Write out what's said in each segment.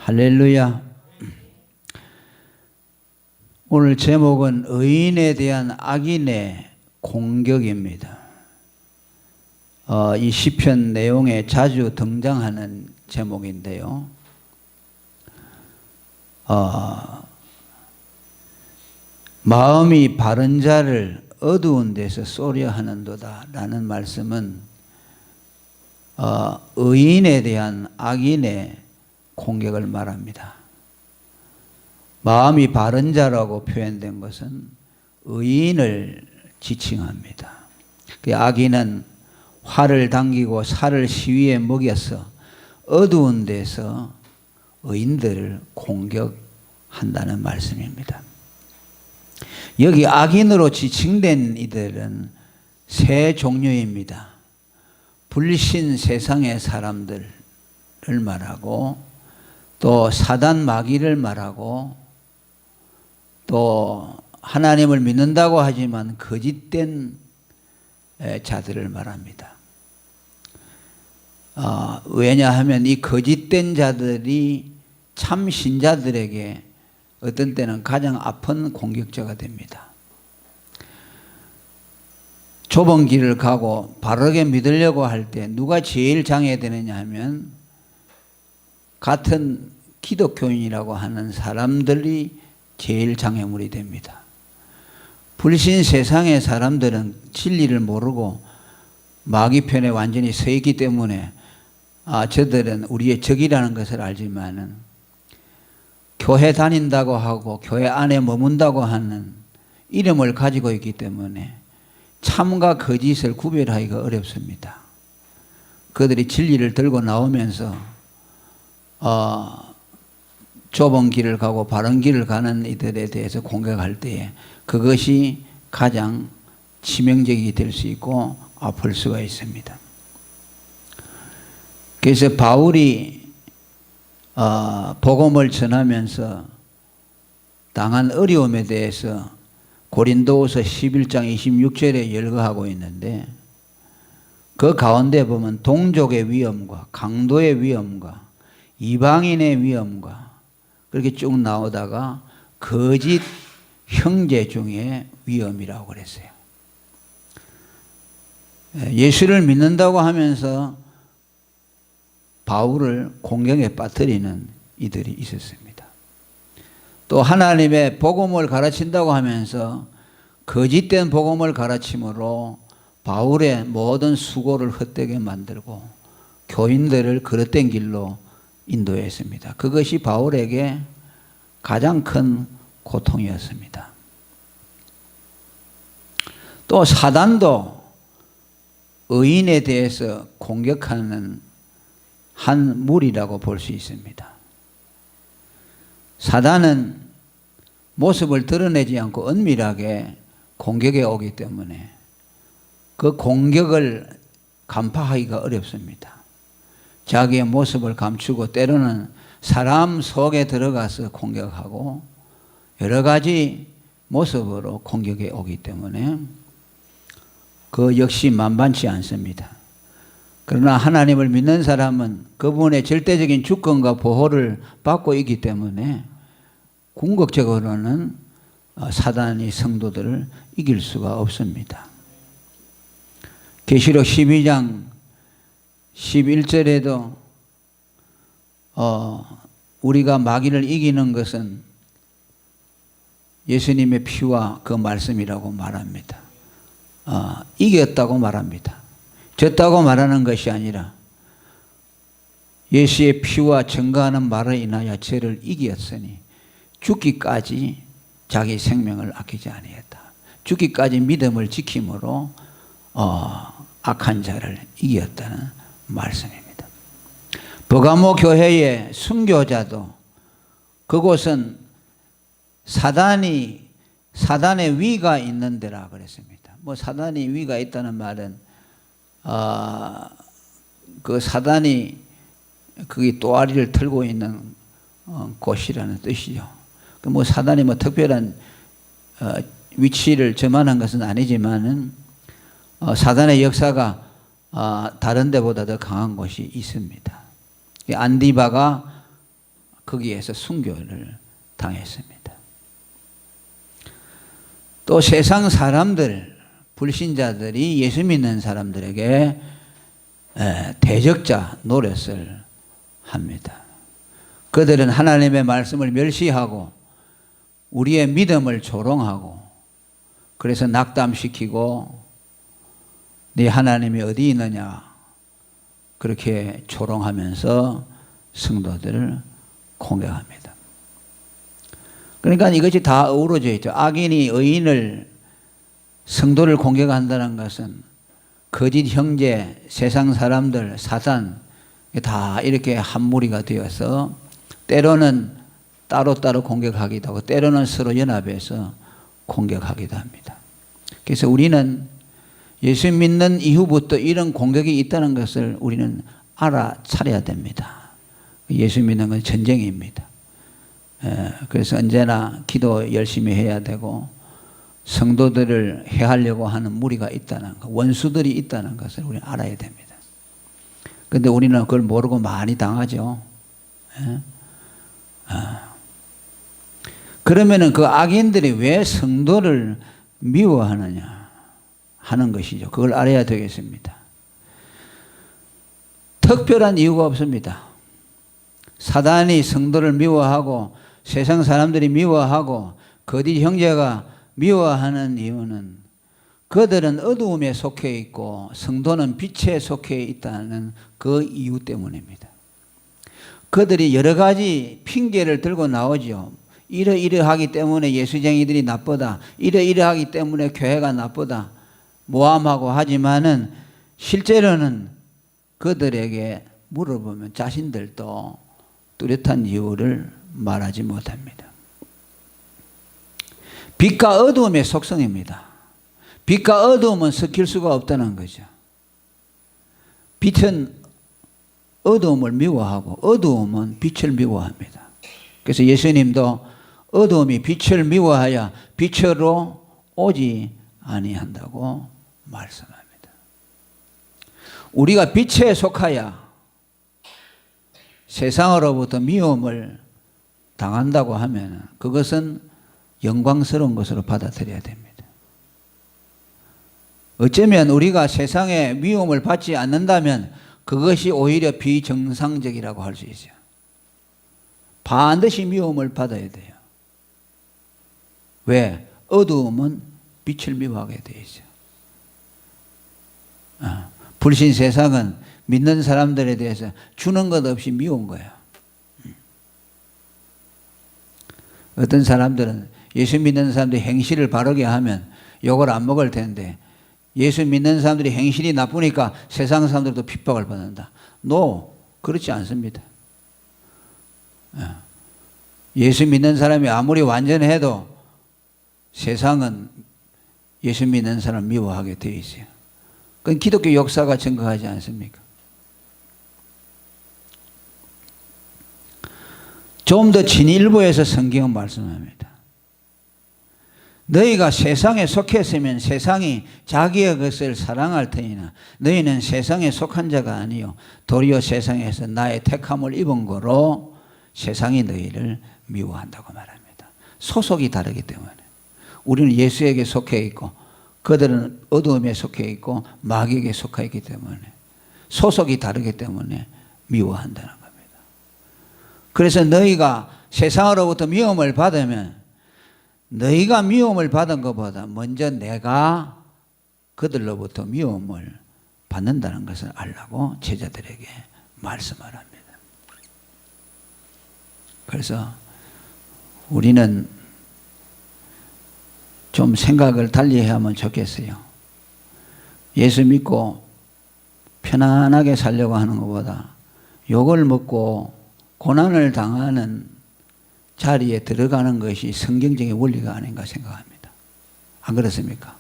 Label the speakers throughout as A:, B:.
A: 할렐루야. 오늘 제목은 의인에 대한 악인의 공격입니다. 이 시편 내용에 자주 등장하는 제목인데요. 마음이 바른 자를 어두운 데서 쏘려 하는도다 라는 말씀은 의인에 대한 악인의 공격을 말합니다. 마음이 바른 자라고 표현된 것은 의인을 지칭합니다. 그 악인은 활을 당기고 살을 시위에 먹여서 어두운 데서 의인들을 공격한다는 말씀입니다. 여기 악인으로 지칭된 이들은 세 종류입니다. 불신 세상의 사람들을 말하고, 또 사단 마귀를 말하고, 또 하나님을 믿는다고 하지만 거짓된 자들을 말합니다. 왜냐하면 이 거짓된 자들이 참 신자들에게 어떤 때는 가장 아픈 공격자가 됩니다. 좁은 길을 가고 바르게 믿으려고 할 때 누가 제일 장애되느냐 하면 같은 기독교인이라고 하는 사람들이 제일 장애물이 됩니다. 불신 세상의 사람들은 진리를 모르고 마귀 편에 완전히 서 있기 때문에 저들은 우리의 적이라는 것을 알지만은 교회 다닌다고 하고 교회 안에 머문다고 하는 이름을 가지고 있기 때문에 참과 거짓을 구별하기가 어렵습니다. 그들이 진리를 들고 나오면서 좁은 길을 가고 바른 길을 가는 이들에 대해서 공격할 때에 그것이 가장 치명적이 될 수 있고 아플 수가 있습니다. 그래서 바울이 복음을 전하면서 당한 어려움에 대해서 고린도후서 11장 26절에 열거하고 있는데, 그 가운데 보면 동족의 위험과 강도의 위험과 이방인의 위험과 그렇게 쭉 나오다가 거짓 형제 중에 위험이라고 그랬어요. 예수를 믿는다고 하면서 바울을 공경에 빠뜨리는 이들이 있었습니다. 또 하나님의 복음을 가르친다고 하면서 거짓된 복음을 가르침으로 바울의 모든 수고를 헛되게 만들고 교인들을 그릇된 길로 인도했습니다. 그것이 바울에게 가장 큰 고통이었습니다. 또 사단도 의인에 대해서 공격하는 한 무리라고 볼 수 있습니다. 사단은 모습을 드러내지 않고 은밀하게 공격에 오기 때문에 그 공격을 간파하기가 어렵습니다. 자기의 모습을 감추고 때로는 사람 속에 들어가서 공격하고 여러 가지 모습으로 공격에 오기 때문에 그 역시 만만치 않습니다. 그러나 하나님을 믿는 사람은 그분의 절대적인 주권과 보호를 받고 있기 때문에 궁극적으로는 사단이 성도들을 이길 수가 없습니다. 계시록 12장 11절에도 우리가 마귀를 이기는 것은 예수님의 피와 그 말씀이라고 말합니다. 이겼다고 말합니다. 졌다고 말하는 것이 아니라 예수의 피와 증거하는 말을 인하여 죄를 이겼으니 죽기까지 자기 생명을 아끼지 아니했다. 죽기까지 믿음을 지킴으로 악한 자를 이겼다는 말씀입니다. 버가모 교회의 순교자도 그곳은 사단의 위가 있는 데라 그랬습니다. 사단의 위가 있다는 말은 그 사단이 그게 또아리를 틀고 있는 곳이라는 뜻이죠. 사단이 특별한 위치를 점하는 것은 아니지만은 사단의 역사가 다른 데보다 더 강한 곳이 있습니다. 안디바가 그 거기에서 순교를 당했습니다. 또 세상 사람들, 불신자들이 예수 믿는 사람들에게 대적자 노릇을 합니다. 그들은 하나님의 말씀을 멸시하고 우리의 믿음을 조롱하고 그래서 낙담시키고 네 하나님이 어디 있느냐 그렇게 조롱하면서 성도들을 공격합니다. 그러니까 이것이 다 어우러져 있죠. 악인이 의인을 성도를 공격한다는 것은 거짓 형제, 세상 사람들, 사단 다 이렇게 한 무리가 되어서 때로는 따로따로 공격하기도 하고 때로는 서로 연합해서 공격하기도 합니다. 그래서 우리는 예수 믿는 이후부터 이런 공격이 있다는 것을 우리는 알아차려야 됩니다. 예수 믿는 건 전쟁입니다. 그래서 언제나 기도 열심히 해야 되고 성도들을 해하려고 하는 무리가 있다는 것, 원수들이 있다는 것을 우리는 알아야 됩니다. 그런데 우리는 그걸 모르고 많이 당하죠. 그러면은 그 악인들이 왜 성도를 미워하느냐 하는 것이죠. 그걸 알아야 되겠습니다. 특별한 이유가 없습니다. 사단이 성도를 미워하고 세상 사람들이 미워하고 거짓 형제가 미워하는 이유는 그들은 어두움에 속해 있고 성도는 빛에 속해 있다는 그 이유 때문입니다. 그들이 여러 가지 핑계를 들고 나오죠. 이러이러하기 때문에 예수쟁이들이 나쁘다. 이러이러하기 때문에 교회가 나쁘다. 모함하고 하지만은 실제로는 그들에게 물어보면 자신들도 뚜렷한 이유를 말하지 못합니다. 빛과 어두움의 속성입니다. 빛과 어두움은 섞일 수가 없다는 거죠. 빛은 어두움을 미워하고 어두움은 빛을 미워합니다. 그래서 예수님도 어두움이 빛을 미워하여 빛으로 오지 아니한다고 말씀합니다. 우리가 빛에 속하여 세상으로부터 미움을 당한다고 하면 그것은 영광스러운 것으로 받아들여야 됩니다. 어쩌면 우리가 세상에 미움을 받지 않는다면 그것이 오히려 비정상적이라고 할 수 있어요. 반드시 미움을 받아야 돼요. 왜? 어두움은 빛을 미워하게 되어 있어요. 불신 세상은 믿는 사람들에 대해서 주는 것 없이 미운 거예요. 어떤 사람들은 예수 믿는 사람들이 행실을 바르게 하면 욕을 안 먹을 텐데 예수 믿는 사람들이 행실이 나쁘니까 세상 사람들도 핍박을 받는다. 그렇지 않습니다. 예수 믿는 사람이 아무리 완전해도 세상은 예수 믿는 사람을 미워하게 되어 있어요. 그건 기독교 역사가 증거하지 않습니까? 좀 더 진일보에서 성경은 말씀합니다. 너희가 세상에 속했으면 세상이 자기의 것을 사랑할 터이나 너희는 세상에 속한 자가 아니요 도리어 세상에서 나의 택함을 입은 거로 세상이 너희를 미워한다고 말합니다. 소속이 다르기 때문에 우리는 예수에게 속해 있고 그들은 어두움에 속해 있고 마귀에게 속해 있기 때문에 소속이 다르기 때문에 미워한다는 겁니다. 그래서 너희가 세상으로부터 미움을 받으면 너희가 미움을 받은 것보다 먼저 내가 그들로부터 미움을 받는다는 것을 알라고 제자들에게 말씀을 합니다. 그래서 우리는 좀 생각을 달리 하면 좋겠어요. 예수 믿고 편안하게 살려고 하는 것보다 욕을 먹고 고난을 당하는 자리에 들어가는 것이 성경적인 원리가 아닌가 생각합니다. 안 그렇습니까?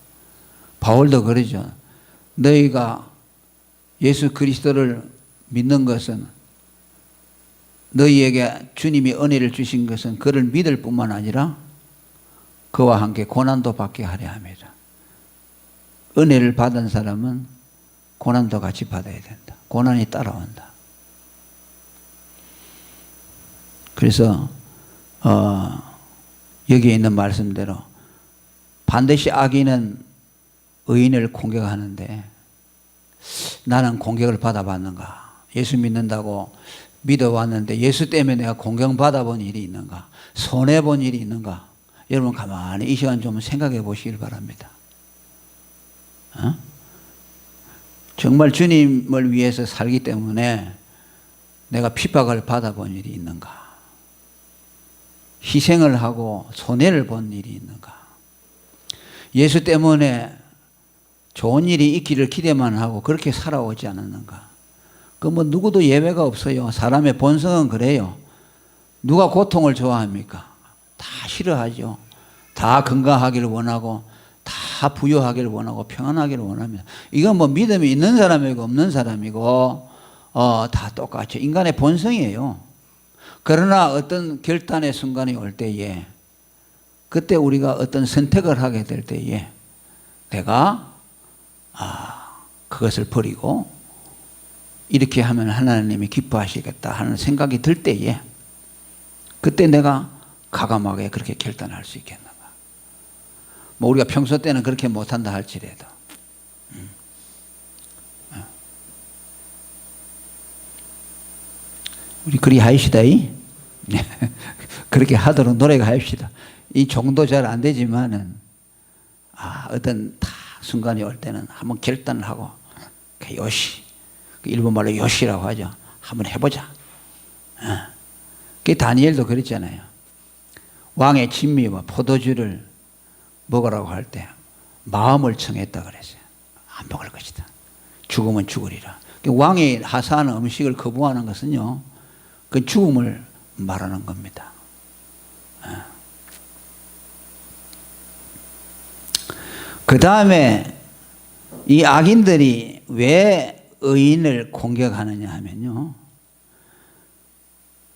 A: 바울도 그러죠. 너희가 예수 그리스도를 믿는 것은 너희에게 주님이 은혜를 주신 것은 그를 믿을 뿐만 아니라 그와 함께 고난도 받게 하려 합니다. 은혜를 받은 사람은 고난도 같이 받아야 된다. 고난이 따라온다. 그래서 여기에 있는 말씀대로 반드시 악인은 의인을 공격하는데 나는 공격을 받아봤는가? 예수 믿는다고 믿어왔는데 예수 때문에 내가 공격받아본 일이 있는가? 손해본 일이 있는가? 여러분 가만히 이 시간 좀 생각해 보시길 바랍니다. 정말 주님을 위해서 살기 때문에 내가 핍박을 받아본 일이 있는가? 희생을 하고 손해를 본 일이 있는가? 예수 때문에 좋은 일이 있기를 기대만 하고 그렇게 살아오지 않았는가? 그 뭐 누구도 예외가 없어요. 사람의 본성은 그래요. 누가 고통을 좋아합니까? 다 싫어하죠. 다 건강하기를 원하고 다 부유하기를 원하고 평안하기를 원합니다. 이건 뭐 믿음이 있는 사람이고 없는 사람이고 다 똑같죠. 인간의 본성이에요. 그러나 어떤 결단의 순간이 올 때에 그때 우리가 어떤 선택을 하게 될 때에 내가 그것을 버리고 이렇게 하면 하나님이 기뻐하시겠다 하는 생각이 들 때에 그때 내가 과감하게 그렇게 결단할 수 있겠는가. 뭐 우리가 평소 때는 그렇게 못한다 할지라도 우리 그리 하시다 그렇게 하도록 노력합시다. 이 정도 잘 안 되지만은 어떤 순간이 올 때는 한번 결단을 하고 요시, 일본말로 요시라고 하죠. 한번 해보자. 그 다니엘도 그랬잖아요. 왕의 진미와 포도주를 먹으라고 할 때 마음을 청했다 그랬어요. 안 먹을 것이다. 죽으면 죽으리라. 왕이 하사하는 음식을 거부하는 것은요, 그 죽음을 말하는 겁니다. 그 다음에 이 악인들이 왜 의인을 공격하느냐 하면요,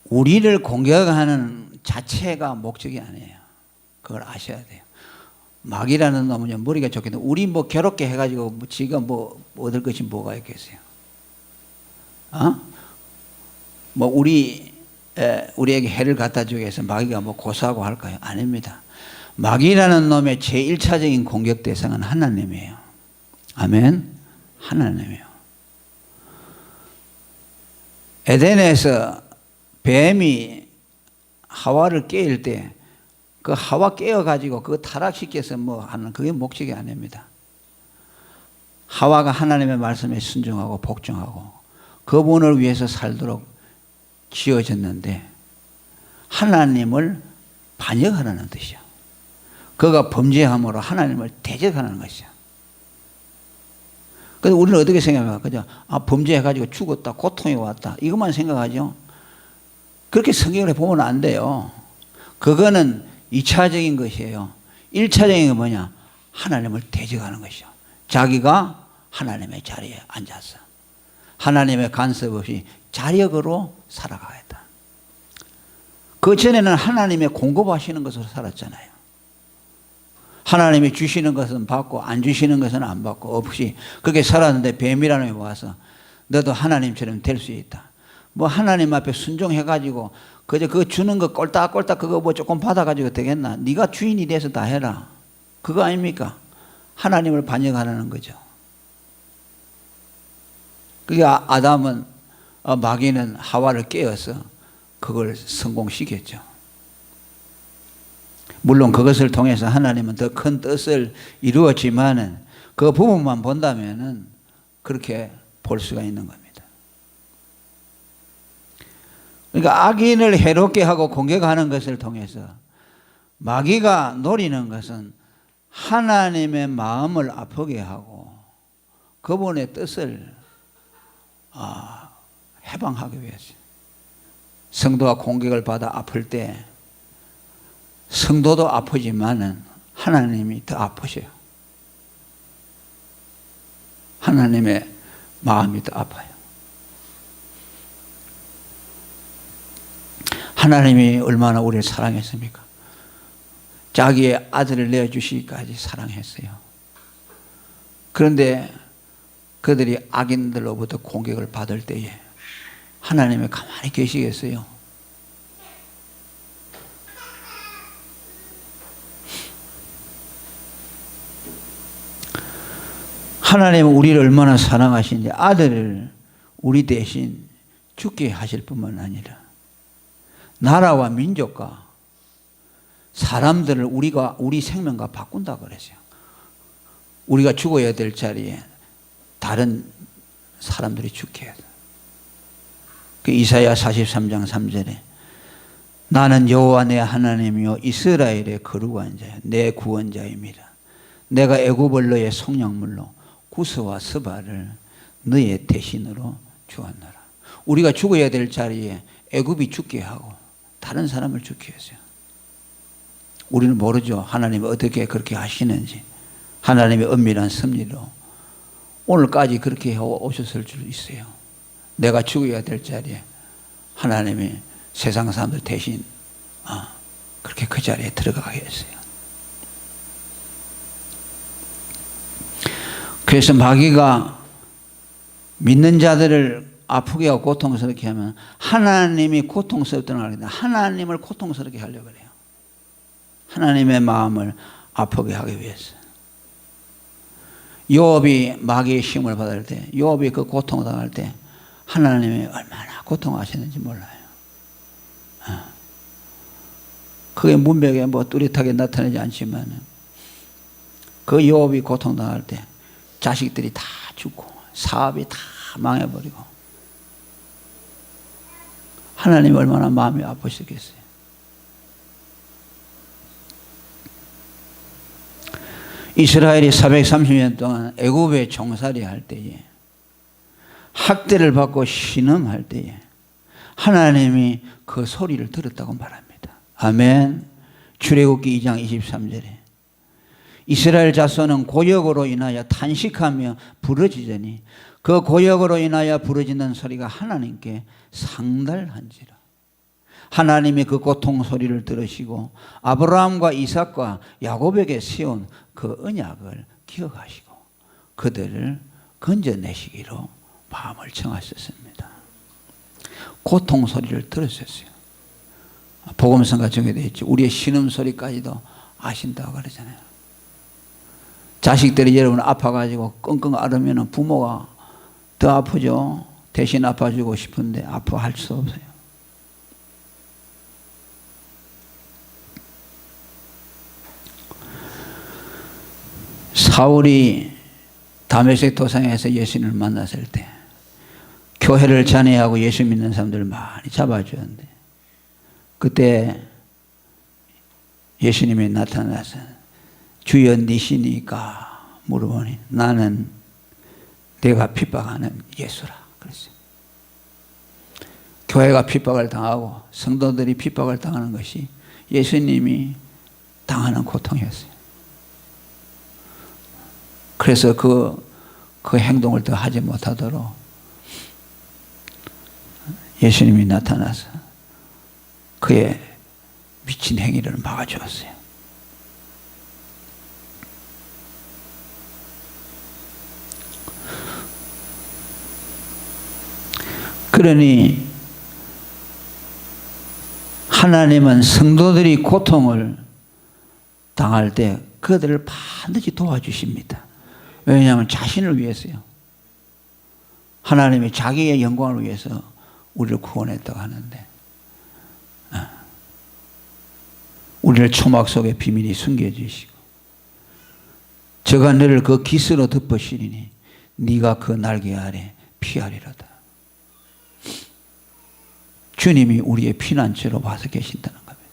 A: 우리를 공격하는 자체가 목적이 아니에요. 그걸 아셔야 돼요. 마귀라는 놈은 머리가 좋겠는데 우리 뭐 괴롭게 해가지고 지가 뭐 얻을 것이 뭐가 있겠어요? 뭐 우리에게 해를 갖다 주기 위해서 마귀가 뭐 고소하고 할까요? 아닙니다. 마귀라는 놈의 제1차적인 공격 대상은 하나님이에요. 아멘. 하나님이에요. 에덴에서 뱀이 하와를 깨일 때 그 하와 깨어가지고 그거 타락시켜서 뭐 하는 그게 목적이 아닙니다. 하와가 하나님의 말씀에 순종하고 복종하고 그분을 위해서 살도록 지어졌는데 하나님을 반역하라는 뜻이요. 그가 범죄함으로 하나님을 대적하는 것이요. 그래서 우리는 어떻게 생각해요? 그죠? 범죄해가지고 죽었다, 고통이 왔다, 이것만 생각하죠. 그렇게 성경을 보면 안 돼요. 그거는 2차적인 것이에요. 1차적인 건 뭐냐? 하나님을 대적하는 것이요. 자기가 하나님의 자리에 앉아서 하나님의 간섭 없이 자력으로 살아가겠다. 그 전에는 하나님의 공급하시는 것으로 살았잖아요. 하나님이 주시는 것은 받고 안 주시는 것은 안 받고 없이 그렇게 살았는데 뱀이라는 놈이 와서 너도 하나님처럼 될 수 있다. 뭐 하나님 앞에 순종해가지고 그저 그거 주는 거 꼴딱꼴딱 그거 뭐 조금 받아가지고 되겠나? 네가 주인이 돼서 다 해라. 그거 아닙니까? 하나님을 반역하는 거죠. 그게 아담은 마귀는 하와를 깨어서 그걸 성공시켰죠. 물론 그것을 통해서 하나님은 더 큰 뜻을 이루었지만은 그 부분만 본다면은 그렇게 볼 수가 있는 겁니다. 그러니까 악인을 해롭게 하고 공격하는 것을 통해서 마귀가 노리는 것은 하나님의 마음을 아프게 하고 그분의 뜻을 해방하기 위해서. 성도가 공격을 받아 아플 때 성도도 아프지만은 하나님이 더 아프셔요. 하나님의 마음이 더 아파요. 하나님이 얼마나 우리를 사랑했습니까? 자기의 아들을 내어주시기까지 사랑했어요. 그런데 그들이 악인들로부터 공격을 받을 때에 하나님이 가만히 계시겠어요? 하나님은 우리를 얼마나 사랑하시는지 아들을 우리 대신 죽게 하실 뿐만 아니라 나라와 민족과 사람들을 우리 생명과 바꾼다 그랬어요. 우리가 죽어야 될 자리에 다른 사람들이 죽게 해야 돼. 그 이사야 43장 3절에 나는 여호와 내 하나님이요 이스라엘의 거룩한 자요 내 구원자입니다. 내가 애굽을 너의 속량물로 구스와 스바를 너의 대신으로 주었노라. 우리가 죽어야 될 자리에 애굽이 죽게 하고 다른 사람을 죽게 했어요. 우리는 모르죠. 하나님이 어떻게 그렇게 하시는지. 하나님의 은밀한 섭리로 오늘까지 그렇게 오셨을 줄 있어요. 내가 죽어야 될 자리에 하나님이 세상 사람들 대신 그렇게 그 자리에 들어가게 했어요. 그래서 마귀가 믿는 자들을 아프게 하고 고통스럽게 하면 하나님이 고통스럽다는 걸 알겠다. 하나님을 고통스럽게 하려고 그래요. 하나님의 마음을 아프게 하기 위해서. 요업이 마귀의 시험을 받을 때, 요업이 그 고통을 당할 때 하나님이 얼마나 고통하시는지 몰라요. 그게 문맥에 뭐 뚜렷하게 나타나지 않지만 그 요업이 고통당할 때 자식들이 다 죽고 사업이 다 망해버리고 하나님이 얼마나 마음이 아프시겠어요. 이스라엘이 430년 동안 애굽에 종살이 할 때에 학대를 받고 신음할 때에 하나님이 그 소리를 들었다고 말합니다. 아멘. 출애굽기 2장 23절에 이스라엘 자손은 고역으로 인하여 탄식하며 부르짖으니 그 고역으로 인하여 부르짖는 소리가 하나님께 상달한지라. 하나님이 그 고통 소리를 들으시고 아브라함과 이삭과 야곱에게 세운 그 언약을 기억하시고 그들을 건져내시기로 마음을 정하셨습니다. 고통 소리를 들으셨어요. 복음서가 정해져 있죠. 우리의 신음소리까지도 아신다고 그러잖아요. 자식들이 여러분 아파가지고 끙끙 앓으면 부모가 더 아프죠. 대신 아파주고 싶은데 아파할 수 없어요. 사울이 다메섹 도상에서 예수님을 만났을 때 교회를 잔해하고 예수 믿는 사람들을 많이 잡아주었는데 그때 예수님이 나타나서 주여 니시니까 물어보니 나는 내가 핍박하는 예수라 그랬어요. 교회가 핍박을 당하고 성도들이 핍박을 당하는 것이 예수님이 당하는 고통이었어요. 그래서 그 행동을 더 하지 못하도록 예수님이 나타나서 그의 미친 행위를 막아주었어요. 그러니 하나님은 성도들이 고통을 당할 때 그들을 반드시 도와주십니다. 왜냐하면 자신을 위해서요. 하나님이 자기의 영광을 위해서 우리를 구원했다고 하는데 우리를 초막 속에 비밀이 숨겨주시고 저가 너를 그 깃으로 덮으시리니 네가 그 날개 아래 피하리로다. 주님이 우리의 피난처로 와서 계신다는 겁니다.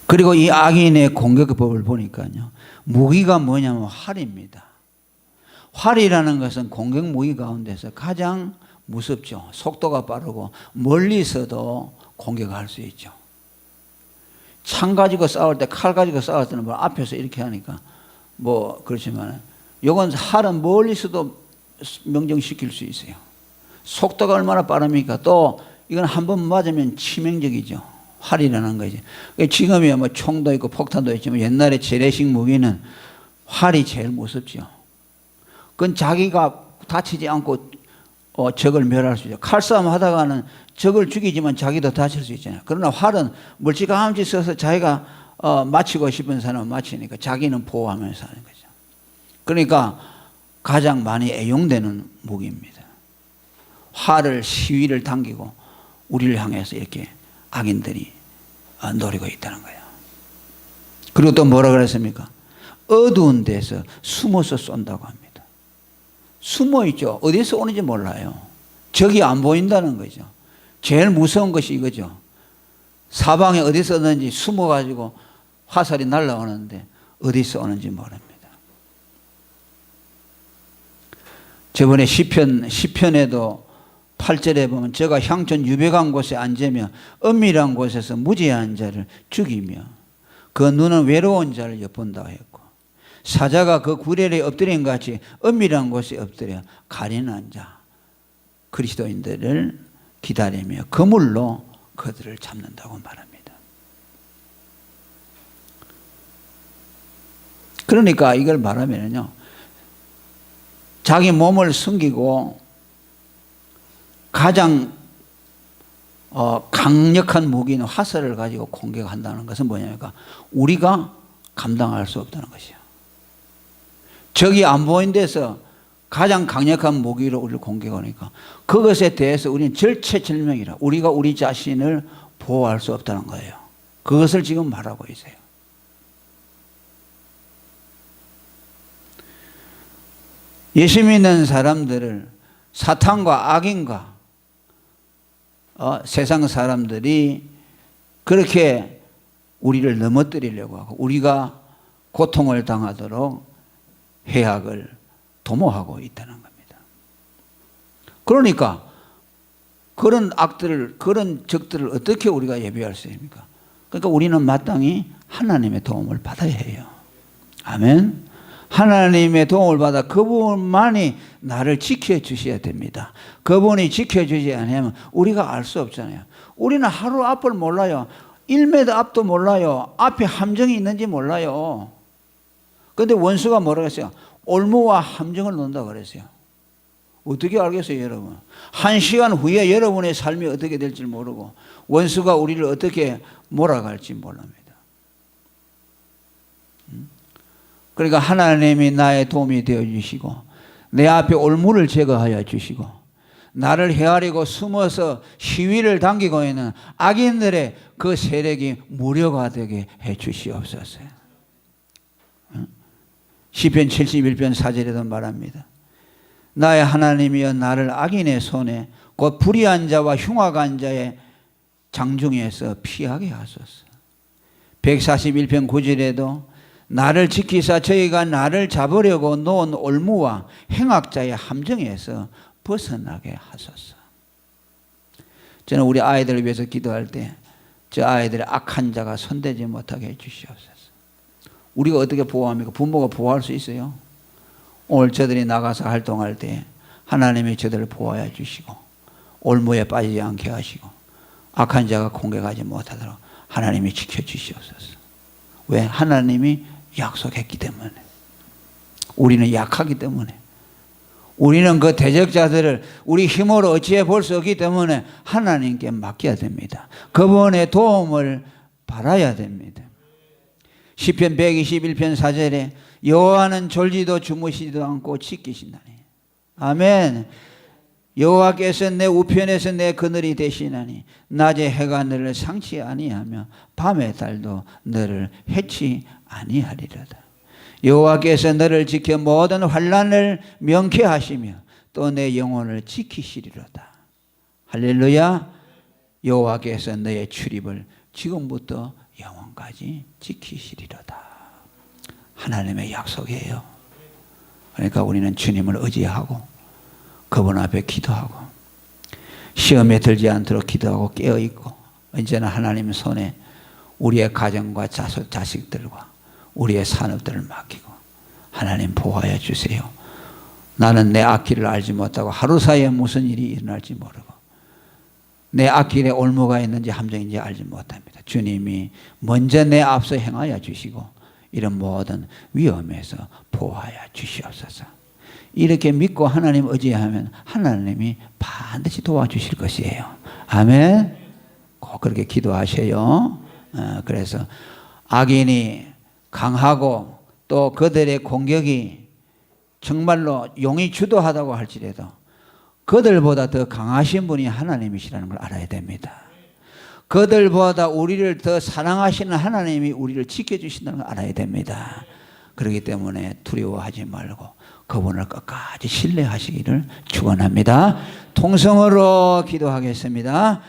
A: 그리고 이 악인의 공격법을 보니까요. 무기가 뭐냐면 활입니다. 활이라는 것은 공격 무기 가운데서 가장 무섭죠. 속도가 빠르고 멀리서도 공격할 수 있죠. 창 가지고 싸울 때, 칼 가지고 싸울 때는 뭐 앞에서 이렇게 하니까 뭐 그렇지만 이건 활은 멀리서도 명정시킬 수 있어요. 속도가 얼마나 빠릅니까? 또 이건 한 번 맞으면 치명적이죠. 활이라는 거지. 지금이야 뭐 총도 있고 폭탄도 있지만 옛날에 재래식 무기는 활이 제일 무섭죠. 그건 자기가 다치지 않고 적을 멸할 수 있죠. 칼싸움 하다가는 적을 죽이지만 자기도 다칠 수 있잖아요. 그러나 활은 멀찌감치 써서 자기가 마치고 싶은 사람은 마치니까 자기는 보호하면서 하는 거죠. 그러니까 가장 많이 애용되는 무기입니다. 화를, 시위를 당기고 우리를 향해서 이렇게 악인들이 노리고 있다는 거예요. 그리고 또 뭐라 그랬습니까? 어두운 데서 숨어서 쏜다고 합니다. 숨어 있죠. 어디서 오는지 몰라요. 적이 안 보인다는 거죠. 제일 무서운 것이 이거죠. 사방에 어디서 오는지 숨어가지고 화살이 날아오는데 어디서 오는지 모릅니다. 저번에 시편에도 8절에 보면 저가 향전 유백한 곳에 앉으며 은밀한 곳에서 무죄한 자를 죽이며 그 눈은 외로운 자를 엿본다 했고 사자가 그 구레에 엎드린 같이 은밀한 곳에 엎드려 가련한 자 그리스도인들을 기다리며 그물로 그들을 잡는다고 말합니다. 그러니까 이걸 말하면요, 자기 몸을 숨기고 가장 강력한 무기인 화살을 가지고 공격한다는 것은 뭐냐니까 우리가 감당할 수 없다는 것이요. 적이 안 보이는 데서 가장 강력한 무기로 우리를 공격하니까 그것에 대해서 우리는 절체절명이라 우리가 우리 자신을 보호할 수 없다는 거예요. 그것을 지금 말하고 있어요. 예수 믿는 사람들을 사탄과 악인과 세상 사람들이 그렇게 우리를 넘어뜨리려고 하고 우리가 고통을 당하도록 해악을 도모하고 있다는 겁니다. 그러니까 그런 악들을, 그런 적들을 어떻게 우리가 예비할 수 있습니까? 그러니까 우리는 마땅히 하나님의 도움을 받아야 해요. 아멘. 하나님의 도움을 받아 그분만이 나를 지켜주셔야 됩니다. 그분이 지켜주지 않으면 우리가 알 수 없잖아요. 우리는 하루 앞을 몰라요. 1m 앞도 몰라요. 앞에 함정이 있는지 몰라요. 그런데 원수가 뭐라고 했어요? 올무와 함정을 놓는다고 그랬어요. 어떻게 알겠어요, 여러분? 1시간 후에 여러분의 삶이 어떻게 될지 모르고 원수가 우리를 어떻게 몰아갈지 모릅니다. 그러니까 하나님이 나의 도움이 되어 주시고 내 앞에 올무를 제거하여 주시고 나를 헤아리고 숨어서 시위를 당기고 있는 악인들의 그 세력이 무력화되게 해 주시옵소서. 시편 71편 4절에도 말합니다. 나의 하나님이여 나를 악인의 손에 곧 불의한 자와 흉악한 자의 장중에서 피하게 하소서. 141편 9절에도 나를 지키사 저희가 나를 잡으려고 놓은 올무와 행악자의 함정에서 벗어나게 하소서. 저는 우리 아이들을 위해서 기도할 때 저 아이들의 악한 자가 손대지 못하게 해주시옵소서. 우리가 어떻게 보호합니까? 부모가 보호할 수 있어요? 오늘 저들이 나가서 활동할 때 하나님이 저들을 보호해 주시고 올무에 빠지지 않게 하시고 악한 자가 공격하지 못하도록 하나님이 지켜주시옵소서. 왜? 하나님이 약속했기 때문에. 우리는 약하기 때문에. 우리는 그 대적자들을 우리 힘으로 어찌해 볼 수 없기 때문에 하나님께 맡겨야 됩니다. 그분의 도움을 바라야 됩니다. 시편 121편 4절에 여호와는 졸지도 주무시지도 않고 지키신다니. 아멘. 여호와께서 내 우편에서 내 그늘이 되시나니 낮에 해가 너를 상치 아니하며 밤의 달도 너를 해치 아니하리로다. 여호와께서 너를 지켜 모든 환난을 명쾌하시며 또 내 영혼을 지키시리로다. 할렐루야. 여호와께서 너의 출입을 지금부터 영원까지 지키시리로다. 하나님의 약속이에요. 그러니까 우리는 주님을 의지하고 그분 앞에 기도하고 시험에 들지 않도록 기도하고 깨어있고 언제나 하나님 손에 우리의 가정과 자식들과 우리의 산업들을 맡기고 하나님 보호하여 주세요. 나는 내 앞길을 알지 못하고 하루 사이에 무슨 일이 일어날지 모르고 내 앞길에 올무가 있는지 함정인지 알지 못합니다. 주님이 먼저 내 앞서 행하여 주시고 이런 모든 위험에서 보호하여 주시옵소서. 이렇게 믿고 하나님 의지하면 하나님이 반드시 도와주실 것이에요. 아멘. 꼭 그렇게 기도하셔요. 그래서 악인이 강하고 또 그들의 공격이 정말로 용이 주도하다고 할지라도 그들보다 더 강하신 분이 하나님이시라는 걸 알아야 됩니다. 그들보다 우리를 더 사랑하시는 하나님이 우리를 지켜주신다는 걸 알아야 됩니다. 그렇기 때문에 두려워하지 말고 그분을 끝까지 신뢰하시기를 축원합니다. 통성으로 기도하겠습니다.